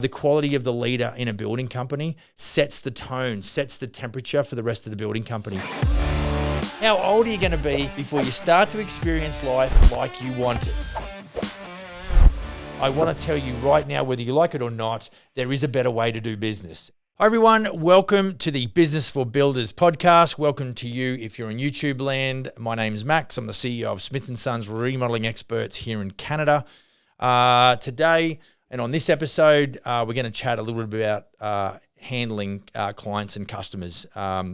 The quality of the leader in a building company sets the tone, sets the temperature for the rest of the building company. How old are you going to be before you start to experience life like you want it? I want to tell you right now, whether you like it or not, there is a better way to do business. Hi everyone, welcome to the Business for Builders podcast. Welcome to you if you're in YouTube land. My name is Max. I'm the CEO of Smith & Sons Remodeling Experts here in Canada. Today, and on this episode, we're going to chat a little bit about handling clients and customers.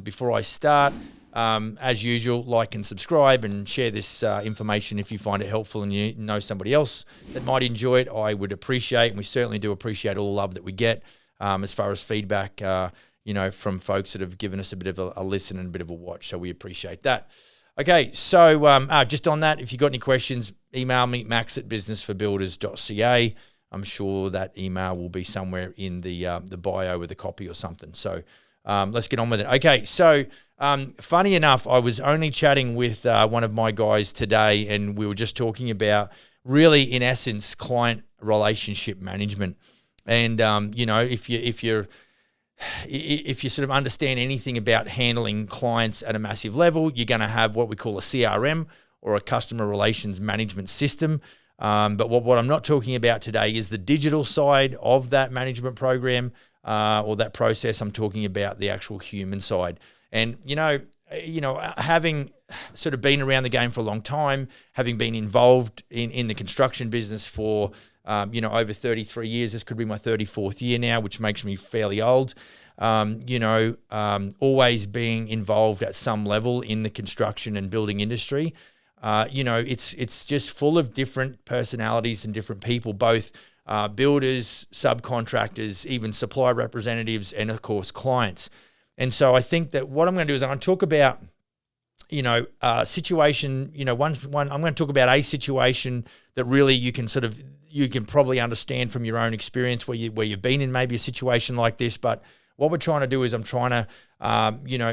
Before I start, as usual, like and subscribe and share this information if you find it helpful and you know somebody else that might enjoy it. I would appreciate, and we certainly do appreciate all the love that we get as far as feedback, from folks that have given us a bit of a listen and a bit of a watch. So we appreciate that. Okay, so just on that, if you've got any questions, email me, max@businessforbuilders.ca. I'm sure that email will be somewhere in the bio with a copy or something. So let's get on with it. Okay, so funny enough, I was only chatting with one of my guys today, and we were just talking about really, in essence, client relationship management. And if you sort of understand anything about handling clients at a massive level, you're going to have what we call a CRM or a customer relations management system. But what I'm not talking about today is the digital side of that management program or that process. I'm talking about the actual human side. And, having sort of been around the game for a long time, having been involved in the construction business for, over 33 years, this could be my 34th year now, which makes me fairly old. Always being involved at some level in the construction and building industry. It's just full of different personalities and different people, both builders, subcontractors, even supplier representatives, and of course clients. And so I think that what I'm going to do is I'm going to talk about, situation. I'm going to talk about a situation that really you can probably understand from your own experience where you've been in maybe a situation like this. But what we're trying to do is I'm trying to,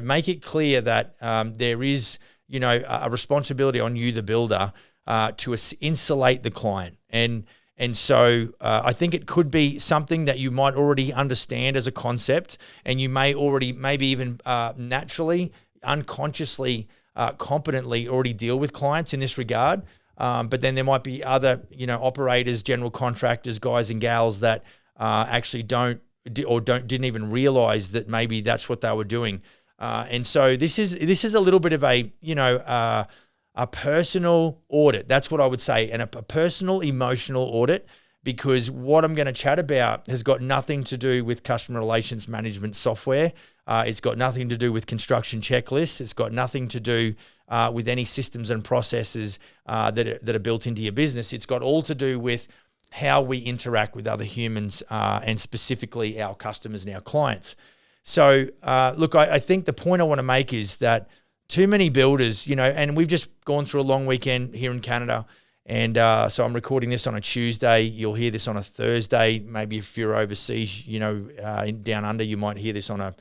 make it clear that there is, a responsibility on you, the builder, to insulate the client. And so I think it could be something that you might already understand as a concept, and you may already, maybe even naturally, unconsciously, competently already deal with clients in this regard. But then there might be other, operators, general contractors, guys and gals that actually didn't even realize that maybe that's what they were doing. And so this is a little bit of a personal audit. That's what I would say, and a personal emotional audit, because what I'm going to chat about has got nothing to do with customer relations management software. It's got nothing to do with construction checklists. It's got nothing to do with any systems and processes that are built into your business. It's got all to do with how we interact with other humans and specifically our customers and our clients. So, look, I think the point I want to make is that too many builders, and we've just gone through a long weekend here in Canada, and so I'm recording this on a Tuesday. You'll hear this on a Thursday. Maybe if you're overseas, down under, you might hear this on a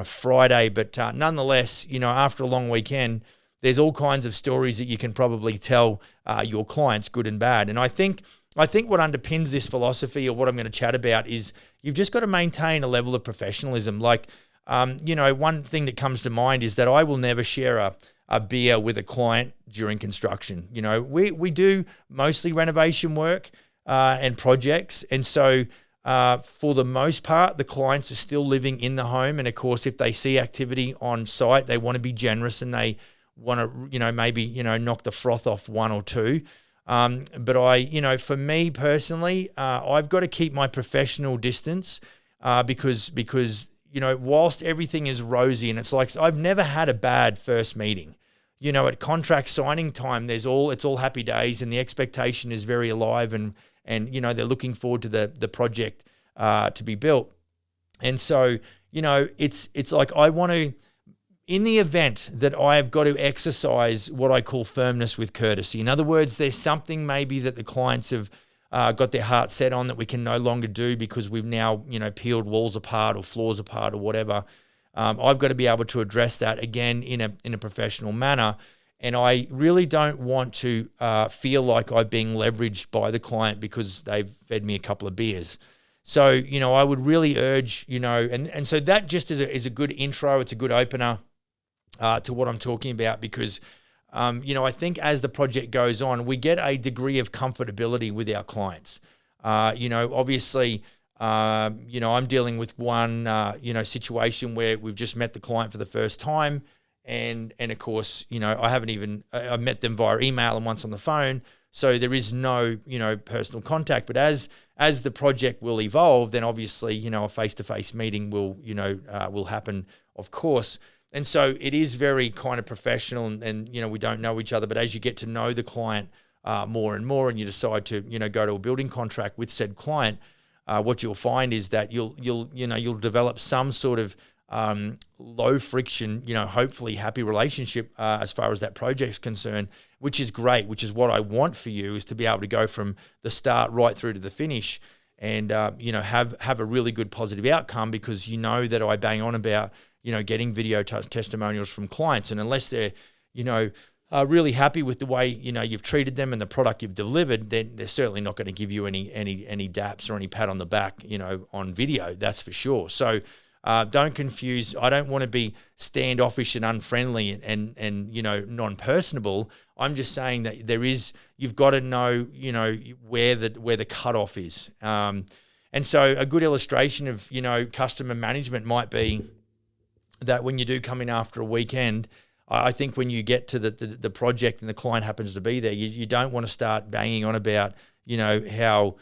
Friday. But nonetheless, after a long weekend, there's all kinds of stories that you can probably tell your clients, good and bad. And I think what underpins this philosophy, or what I'm going to chat about, is you've just got to maintain a level of professionalism. Like, one thing that comes to mind is that I will never share a beer with a client during construction. We do mostly renovation work and projects. And so for the most part, the clients are still living in the home. And of course, if they see activity on site, they want to be generous and they want to, maybe, knock the froth off one or two. But for me personally, I've got to keep my professional distance because whilst everything is rosy, and it's like I've never had a bad first meeting. At contract signing time, it's all happy days, and the expectation is very alive, and they're looking forward to the project to be built. And so it's like I want to, in the event that I have got to exercise what I call firmness with courtesy. In other words, there's something maybe that the clients have got their heart set on that we can no longer do because we've now, peeled walls apart or floors apart or whatever. I've got to be able to address that again in a professional manner. And I really don't want to feel like I'm being leveraged by the client because they've fed me a couple of beers. So, I would really urge, and so that just is a good intro. It's a good opener to what I'm talking about because, I think as the project goes on, we get a degree of comfortability with our clients. Obviously, I'm dealing with one, situation where we've just met the client for the first time. And of course, I met them via email and once on the phone. So there is no, personal contact. But as the project will evolve, then obviously, a face-to-face meeting will happen, of course. And so it is very kind of professional and we don't know each other. But as you get to know the client more and more and you decide to, go to a building contract with said client, what you'll find is that you'll develop some sort of low friction, hopefully happy relationship as far as that project's concerned, which is great, which is what I want for you is to be able to go from the start right through to the finish and, have a really good positive outcome because that I bang on about, getting video testimonials from clients. And unless they're, really happy with the way, you've treated them and the product you've delivered, then they're certainly not going to give you any daps or any pat on the back, on video, that's for sure. So, don't confuse. I don't want to be standoffish and unfriendly and non-personable. I'm just saying that you've got to know, where the cutoff is. And so a good illustration of, customer management might be that when you do come in after a weekend, I think when you get to the project and the client happens to be there, you don't want to start banging on about, how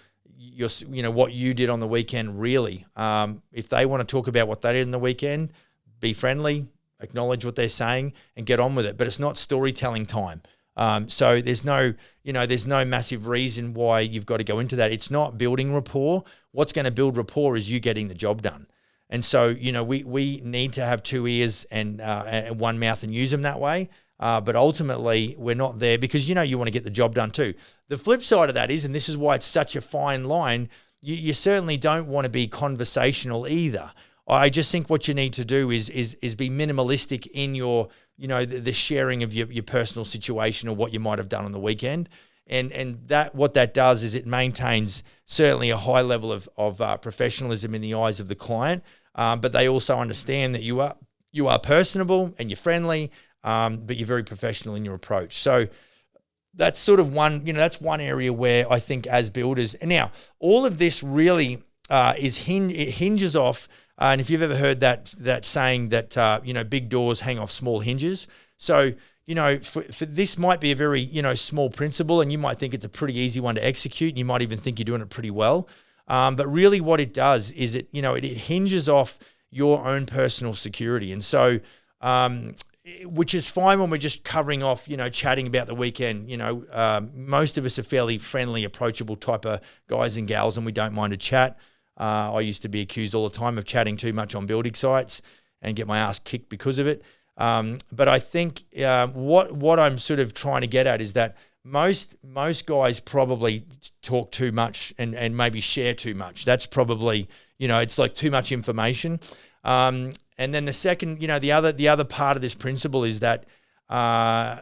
what you did on the weekend really. If they want to talk about what they did in the weekend, be friendly, acknowledge what they're saying and get on with it. But it's not storytelling time. So there's no massive reason why you've got to go into that. It's not building rapport. What's going to build rapport is you getting the job done. And so, we need to have two ears and one mouth and use them that way. But ultimately, we're not there because, you want to get the job done too. The flip side of that is, and this is why it's such a fine line, you certainly don't want to be conversational either. I just think what you need to do is be minimalistic in your, the sharing of your personal situation or what you might have done on the weekend. And that what that does is it maintains certainly a high level of professionalism in the eyes of the client, but they also understand that you are personable and you're friendly, but you're very professional in your approach. So that's sort of one, that's one area where I think as builders, and now all of this really it hinges off. And if you've ever heard that saying that big doors hang off small hinges, so. For this might be a very, small principle and you might think it's a pretty easy one to execute and you might even think you're doing it pretty well. But really what it does is it hinges off your own personal security. And so, which is fine when we're just covering off, chatting about the weekend. Most of us are fairly friendly, approachable type of guys and gals and we don't mind a chat. I used to be accused all the time of chatting too much on building sites and get my ass kicked because of it. But I think what I'm sort of trying to get at is that most guys probably talk too much and maybe share too much. That's probably, it's like too much information. And then the second, the other part of this principle is that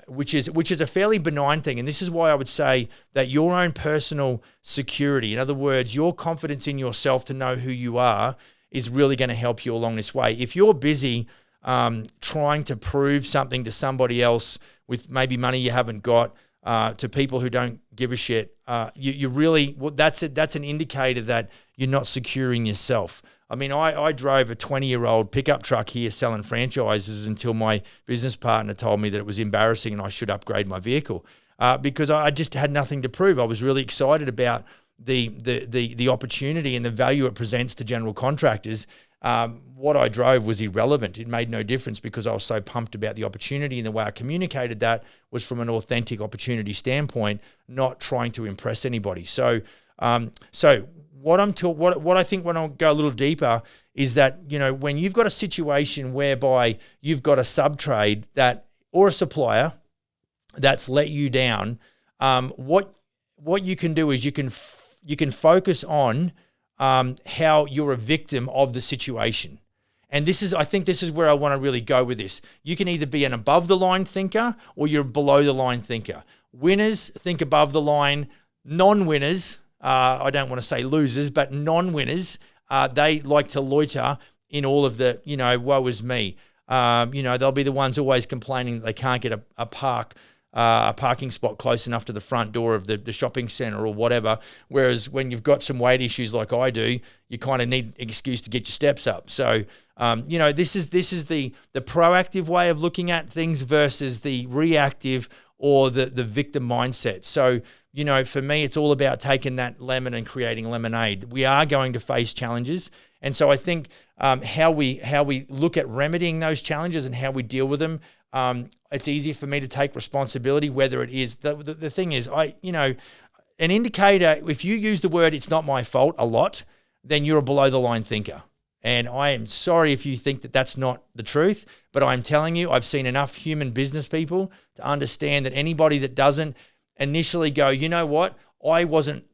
which is a fairly benign thing. And this is why I would say that your own personal security, in other words, your confidence in yourself to know who you are is really going to help you along this way. If you're busy trying to prove something to somebody else with maybe money you haven't got, to people who don't give a shit, you really, that's an indicator that you're not securing yourself. I mean, I drove a 20-year-old pickup truck here selling franchises until my business partner told me that it was embarrassing and I should upgrade my vehicle because I just had nothing to prove. I was really excited about the opportunity and the value it presents to general contractors. What I drove was irrelevant. It made no difference because I was so pumped about the opportunity, and the way I communicated that was from an authentic opportunity standpoint, not trying to impress anybody. So what I think when I'll go a little deeper is that, when you've got a situation whereby you've got a sub-trade or a supplier that's let you down, what you can do is you can focus on how you're a victim of the situation. And I think this is where I want to really go with this. You can either be an above the line thinker or you're a below the line thinker. Winners think above the line. Non-winners I don't want to say losers, but non-winners, they like to loiter in all of the, woe is me. They'll be the ones always complaining that they can't get a parking spot close enough to the front door of the shopping center or whatever. Whereas when you've got some weight issues like I do, you kind of need an excuse to get your steps up. So, this is the proactive way of looking at things versus the reactive or the victim mindset. So, for me, it's all about taking that lemon and creating lemonade. We are going to face challenges. And so I think how we look at remedying those challenges and how we deal with them, it's easier for me to take responsibility, whether it is, the thing is, an indicator, if you use the word "it's not my fault" a lot, then you're a below the line thinker. And I am sorry if you think that that's not the truth, but I'm telling you, I've seen enough human business people to understand that anybody that doesn't initially go, you know what, I wasn't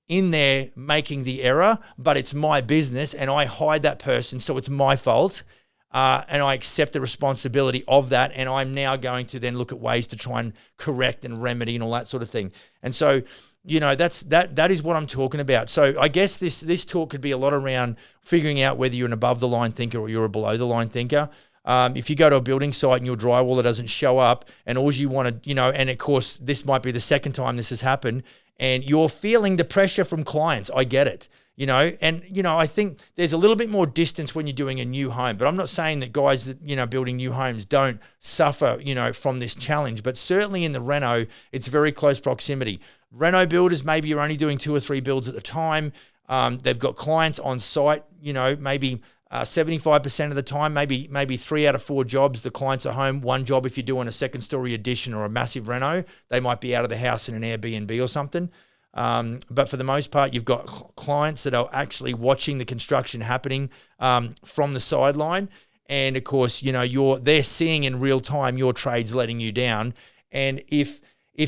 in there making the error, but it's my business and I hired that person, so it's my fault. And I accept the responsibility of that. And I'm now going to then look at ways to try and correct and remedy and all that sort of thing. And so, that is what I'm talking about. So I guess this talk could be a lot around figuring out whether you're an above the line thinker or you're a below the line thinker. If you go to a building site and your drywall doesn't show up and all you want to, and of course, this might be the second time this has happened, and you're feeling the pressure from clients. I get it, I think there's a little bit more distance when you're doing a new home, but I'm not saying that guys that, building new homes don't suffer, from this challenge, but certainly in the reno, it's very close proximity. Reno builders, maybe you're only doing 2 or 3 builds at a time. They've got clients on site, maybe 75% of the time, maybe 3 out of 4 jobs, the clients are home. 1 job, if you're doing a second story addition or a massive reno, they might be out of the house in an Airbnb or something. But for the most part, you've got clients that are actually watching the construction happening from the sideline. And of course, they're seeing in real time your trades letting you down. And if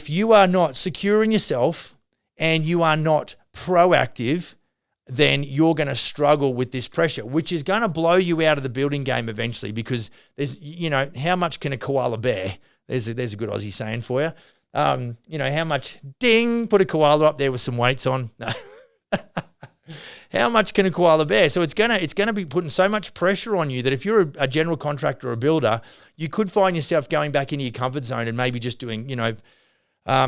you are not secure in yourself and you are not proactive, then you're going to struggle with this pressure, which is going to blow you out of the building game eventually, because there's, how much can a koala bear? There's a good Aussie saying for you. How much, ding, put a koala up there with some weights on. No. How much can a koala bear? So it's gonna be putting so much pressure on you that if you're a general contractor or a builder, you could find yourself going back into your comfort zone and maybe just doing,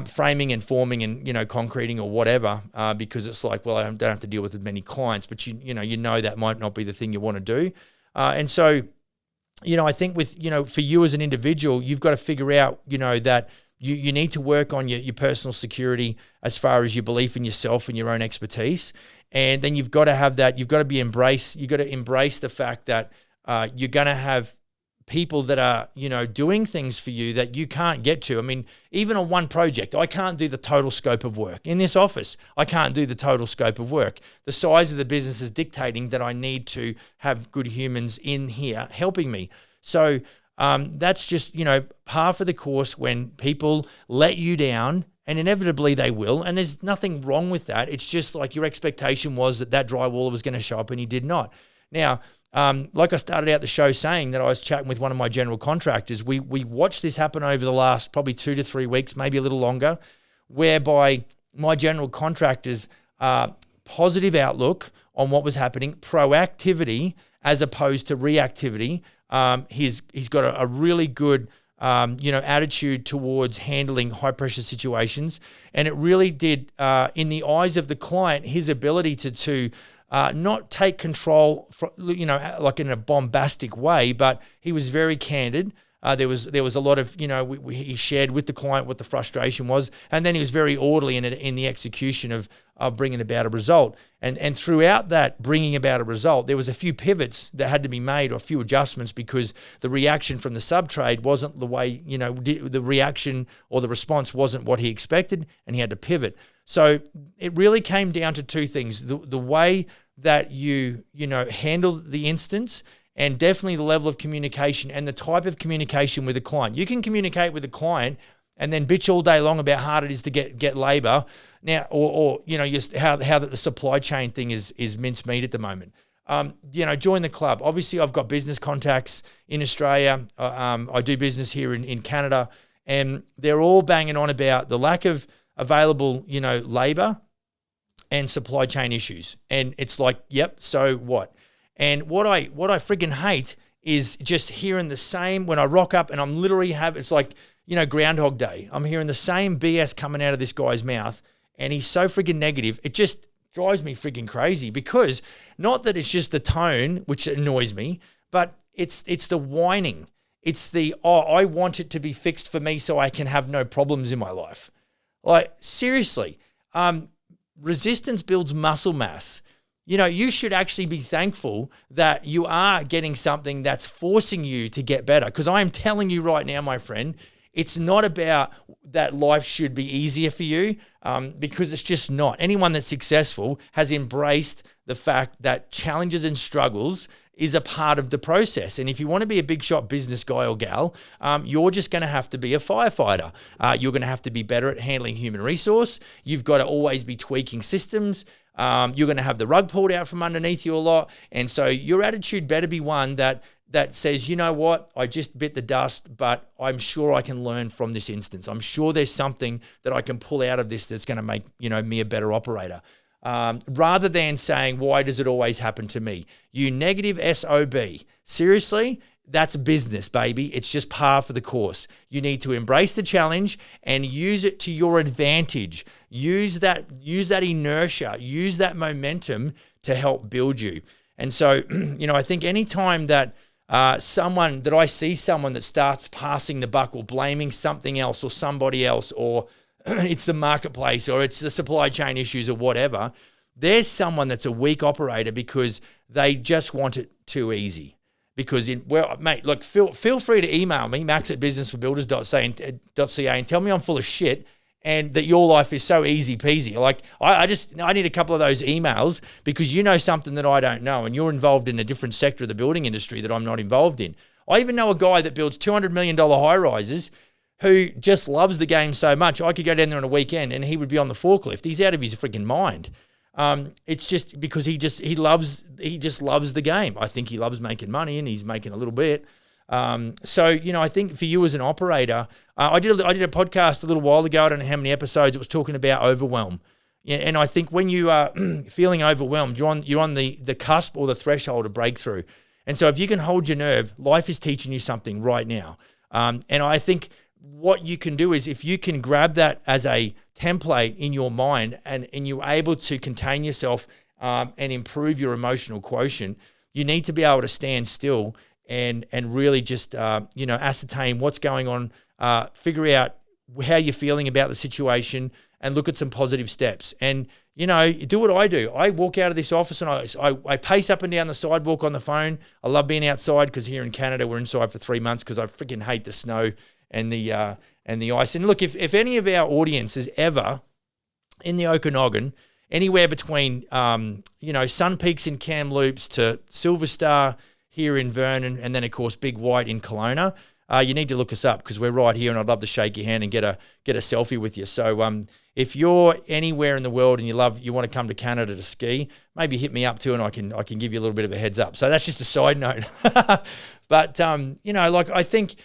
framing and forming and, concreting or whatever, because it's like, well, I don't have to deal with as many clients, but you know that might not be the thing you want to do. And so, I think with, for you as an individual, you've got to figure out, that you need to work on your personal security as far as your belief in yourself and your own expertise. And then you've got to have that, you've got to embrace the fact that you're going to have people that are, doing things for you that you can't get to. I mean, even on one project, I can't do the total scope of work. In this office, I can't do the total scope of work. The size of the business is dictating that I need to have good humans in here helping me. So that's just, par for the course when people let you down, and inevitably they will. And there's nothing wrong with that. It's just like your expectation was that drywaller was going to show up and he did not. Now, like I started out the show saying that I was chatting with one of my general contractors. We watched this happen over the last probably 2 to 3 weeks, maybe a little longer, whereby my general contractor's positive outlook on what was happening, proactivity as opposed to reactivity. He's got a really good attitude towards handling high pressure situations, and it really did in the eyes of the client, his ability to not take control, like in a bombastic way, but he was very candid. There was a lot of, he shared with the client what the frustration was, and then he was very orderly in the execution of bringing about a result. And throughout that bringing about a result, there was a few pivots that had to be made, or a few adjustments, because the reaction from the subtrade wasn't the way, the reaction or the response wasn't what he expected, and he had to pivot. So it really came down to 2 things: the way that you handle the instance, and definitely the level of communication and the type of communication with the client. You can communicate with the client and then bitch all day long about how hard it is to get labor now, or just how the supply chain thing is mincemeat at the moment. Join the club. Obviously, I've got business contacts in Australia. I do business here in Canada, and they're all banging on about the lack of available labor. and supply chain issues. And it's like, yep, so what? And what I freaking hate is just hearing the same when I rock up and I'm literally it's like, Groundhog Day. I'm hearing the same BS coming out of this guy's mouth, and he's so freaking negative. It just drives me freaking crazy, because not that it's just the tone, which annoys me, but it's the whining. It's the, I want it to be fixed for me so I can have no problems in my life. Like, seriously, resistance builds muscle mass. You should actually be thankful that you are getting something that's forcing you to get better. Because I am telling you right now, my friend, it's not about that life should be easier for you, because it's just not. Anyone that's successful has embraced the fact that challenges and struggles is a part of the process. And if you want to be a big shot business guy or gal, you're just going to have to be a firefighter. You're going to have to be better at handling human resource. You've got to always be tweaking systems. You're going to have the rug pulled out from underneath you a lot. And so your attitude better be one that says, you know what, I just bit the dust, but I'm sure I can learn from this instance. I'm sure there's something that I can pull out of this that's going to make, me a better operator. Rather than saying, why does it always happen to me? You negative SOB. Seriously, that's business, baby. It's just par for the course. You need to embrace the challenge and use it to your advantage. Use that inertia, use that momentum to help build you. And so, I think anytime that I see someone that starts passing the buck or blaming something else or somebody else, or it's the marketplace or it's the supply chain issues or whatever, there's someone that's a weak operator because they just want it too easy. Because mate, look, feel free to email me, max@businessforbuilders.ca, and tell me I'm full of shit and that your life is so easy peasy. Like, I need a couple of those emails because you know something that I don't know, and you're involved in a different sector of the building industry that I'm not involved in. I even know a guy that builds $200 million high-rises who just loves the game so much. I could go down there on a weekend and he would be on the forklift. He's out of his freaking mind. It's just because he just loves the game. I think he loves making money, and he's making a little bit. So I think for you as an operator, I did a podcast a little while ago. I don't know how many episodes. It was talking about overwhelm. Yeah, and I think when you are feeling overwhelmed, you're on the cusp or the threshold of breakthrough. And so if you can hold your nerve, life is teaching you something right now. And I think what you can do is, if you can grab that as a template in your mind and you're able to contain yourself and improve your emotional quotient, you need to be able to stand still and really just, ascertain what's going on, figure out how you're feeling about the situation, and look at some positive steps. And, do what I do. I walk out of this office and I pace up and down the sidewalk on the phone. I love being outside because here in Canada, we're inside for 3 months because I freaking hate the snow and the ice. And look, if any of our audience is ever in the Okanagan, anywhere between, Sun Peaks in Kamloops to Silver Star here in Vernon, and then of course Big White in Kelowna, you need to look us up because we're right here, and I'd love to shake your hand and get a selfie with you. So if you're anywhere in the world and you want to come to Canada to ski, maybe hit me up too, and I can give you a little bit of a heads up. So that's just a side note. But I think,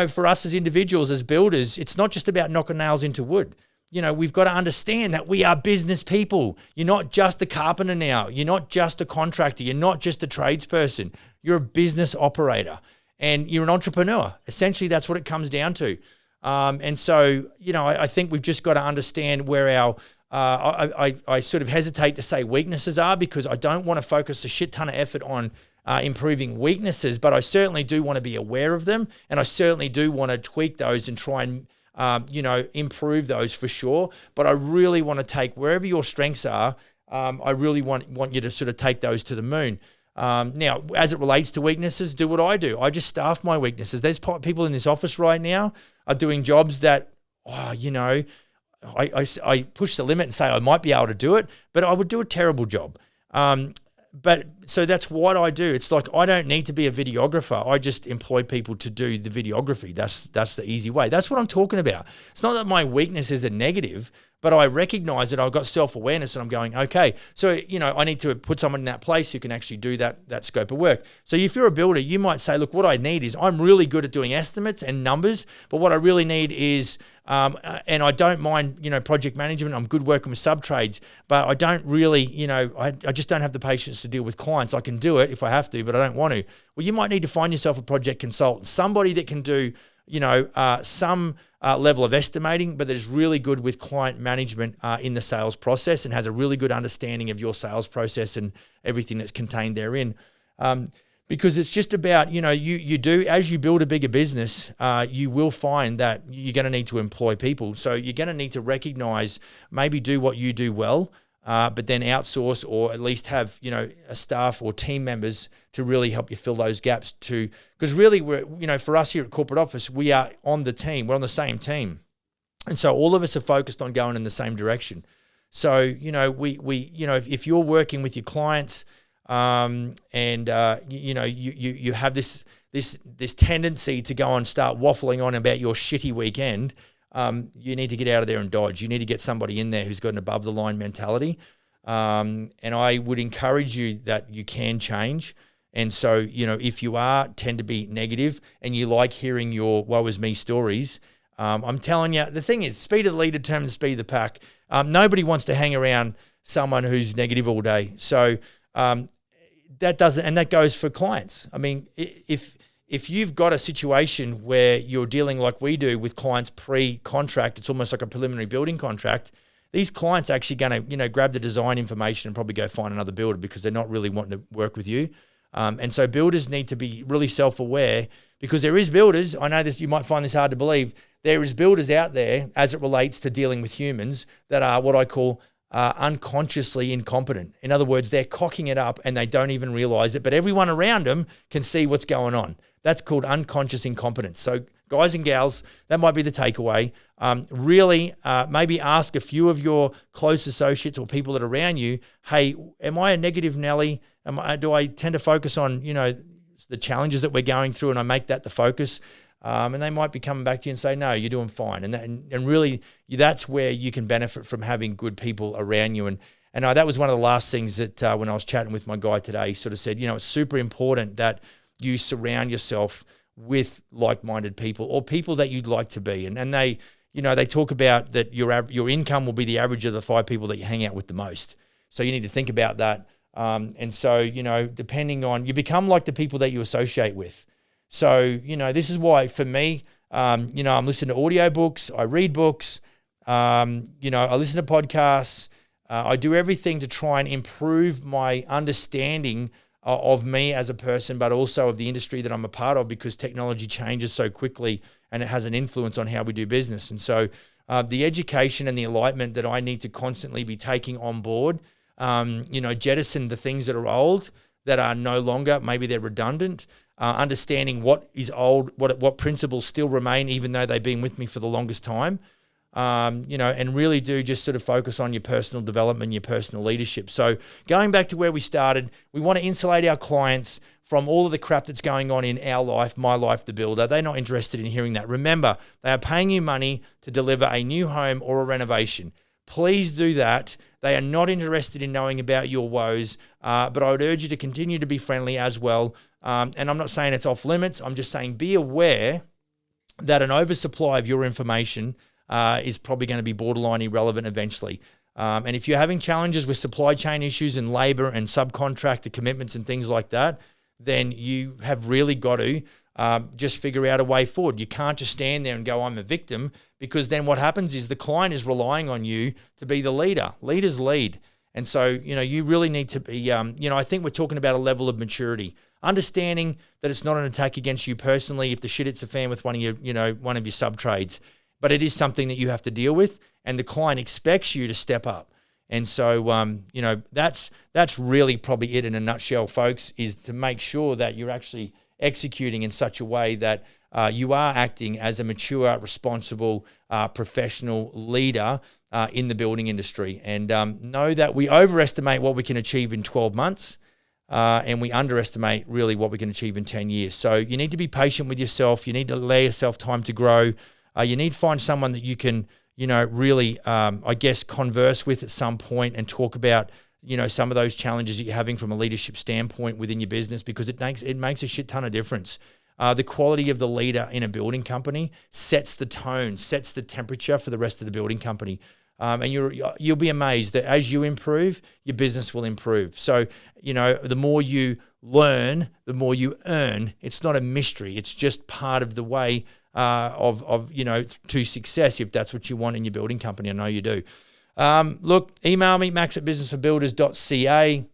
for us as individuals, as builders, it's not just about knocking nails into wood. We've got to understand that we are business people. You're not just a carpenter now. You're not just a contractor. You're not just a tradesperson. You're a business operator, and you're an entrepreneur. Essentially, that's what it comes down to. And so, I think we've just got to understand where our I sort of hesitate to say weaknesses are, because I don't want to focus a shit ton of effort on improving weaknesses, but I certainly do want to be aware of them, and I certainly do want to tweak those and try and improve those for sure. But I really want to take wherever your strengths are. I really want you to sort of take those to the moon. Now, as it relates to weaknesses, do what I do. I just staff my weaknesses. There's people in this office right now are doing jobs that, I push the limit and say I might be able to do it, but I would do a terrible job. But so that's what I do. It's like, I don't need to be a videographer. I just employ people to do the videography. That's the easy way. That's what I'm talking about. It's not that my weakness is a negative, but I recognize it. I've got self-awareness and I'm going, okay, so, I need to put someone in that place who can actually do that scope of work. So if you're a builder, you might say, look, what I need is I'm really good at doing estimates and numbers, but what I really need is, and I don't mind, project management. I'm good working with sub-trades, but I don't really, I just don't have the patience to deal with clients. I can do it if I have to, but I don't want to. Well, you might need to find yourself a project consultant, somebody that can do, some level of estimating, but that is really good with client management in the sales process and has a really good understanding of your sales process and everything that's contained therein. Because it's just about, you do, as you build a bigger business, you will find that you're going to need to employ people. So you're going to need to recognize, maybe do what you do well, but then outsource or at least have, a staff or team members to really help you fill those gaps too. Because really, we're, for us here at Corporate Office, we are on the team. We're on the same team. And so all of us are focused on going in the same direction. So, if you're working with your clients, you have this tendency to go and start waffling on about your shitty weekend, you need to get out of there and dodge. You need to get somebody in there who's got an above the line mentality. And I would encourage you that you can change. And so, if you tend to be negative and you like hearing your woe is me stories, I'm telling you, the thing is, speed of the leader determines the speed of the pack. Nobody wants to hang around someone who's negative all day. So, that goes for clients. I mean, if you've got a situation where you're dealing like we do with clients pre-contract, it's almost like a preliminary building contract. These clients are actually going to, grab the design information and probably go find another builder because they're not really wanting to work with you. And so builders need to be really self-aware, because there is builders. I know this, you might find this hard to believe. There is builders out there as it relates to dealing with humans that are what I call unconsciously incompetent. In other words, they're cocking it up and they don't even realize it, but everyone around them can see what's going on. That's called unconscious incompetence. So guys and gals, that might be the takeaway. Really, maybe ask a few of your close associates or people that are around you, hey, am I a negative Nelly? Do I tend to focus on, the challenges that we're going through, and I make that the focus? And they might be coming back to you and say, no, you're doing fine. And really, that's where you can benefit from having good people around you. And that was one of the last things that when I was chatting with my guy today, he sort of said, it's super important that you surround yourself with like-minded people or people that you'd like to be. And they, they talk about that your income will be the average of the 5 people that you hang out with the most. So you need to think about that. And so, depending on, you become like the people that you associate with. So, this is why for me, I'm listening to audiobooks, I read books, I listen to podcasts. I do everything to try and improve my understanding of me as a person, but also of the industry that I'm a part of, because technology changes so quickly and it has an influence on how we do business. And so the education and the enlightenment that I need to constantly be taking on board, jettison the things that are old, that are no longer, maybe they're redundant, understanding what is old, what principles still remain, even though they've been with me for the longest time, and really do just sort of focus on your personal development, your personal leadership. So going back to where we started, we want to insulate our clients from all of the crap that's going on in our life, my life, the builder. They're not interested in hearing that. Remember, they are paying you money to deliver a new home or a renovation. Please do that. They are not interested in knowing about your woes, but I would urge you to continue to be friendly as well. And I'm not saying it's off limits. I'm just saying be aware that an oversupply of your information is probably going to be borderline irrelevant eventually. And if you're having challenges with supply chain issues and labor and subcontractor commitments and things like that, then you have really got to just figure out a way forward. You can't just stand there and go, I'm a victim, because then what happens is the client is relying on you to be the leader. Leaders lead. And so, you really need to be, I think we're talking about a level of maturity, understanding that it's not an attack against you personally if the shit hits a fan with one of your sub-trades, but it is something that you have to deal with, and the client expects you to step up. And so, that's really probably it in a nutshell, folks, is to make sure that you're actually executing in such a way that you are acting as a mature, responsible, professional leader in the building industry. And know that we overestimate what we can achieve in 12 months and we underestimate really what we can achieve in 10 years. So you need to be patient with yourself. You need to allow yourself time to grow. You need to find someone that you can really, I guess, converse with at some point and talk about, some of those challenges that you're having from a leadership standpoint within your business, because it makes a shit ton of difference. The quality of the leader in a building company sets the tone, sets the temperature for the rest of the building company. And you'll be amazed that as you improve, your business will improve. So, the more you learn, the more you earn. It's not a mystery. It's just part of the way to success, if that's what you want in your building company. I know you do. Look, email me, max@businessforbuilders.ca.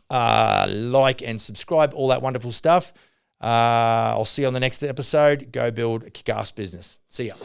Like and subscribe, all that wonderful stuff. I'll see you on the next episode. Go build a kick-ass business. See ya.